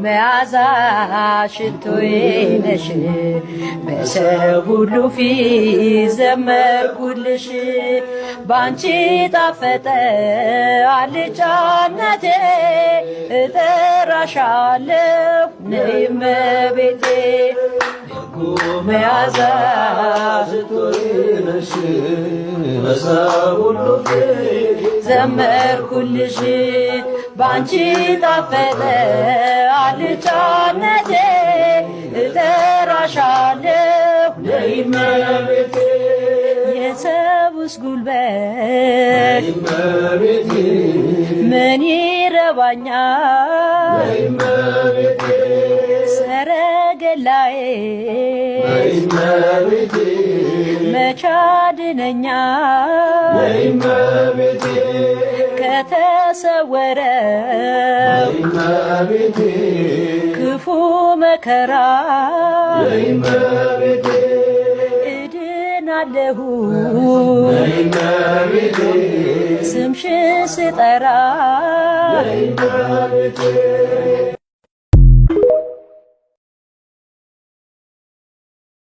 መዓዛ ሽቶዬ ነሽ በሰው ሁሉ ፊት ዘመርኩልሽ ባንቺ ጣፈጠ አልጫነቴ እጠራሻለሁ ነይ እመቤቴ መዓዛ ሽቶዬ ነሽ በሰው ሁሉ ፊት ዘመርኩልሽ ባንቺ ጣፈጠ አልጫነቴ እጠራሻለሁ ነይ እመቤቴ የሰውስ ጉልበት ምን ይረባኛል ሰረገላዬ መች ያድነኛል ከተሰወረው ክፉ መከራ እድናለሁ ስምሽን ስጠራ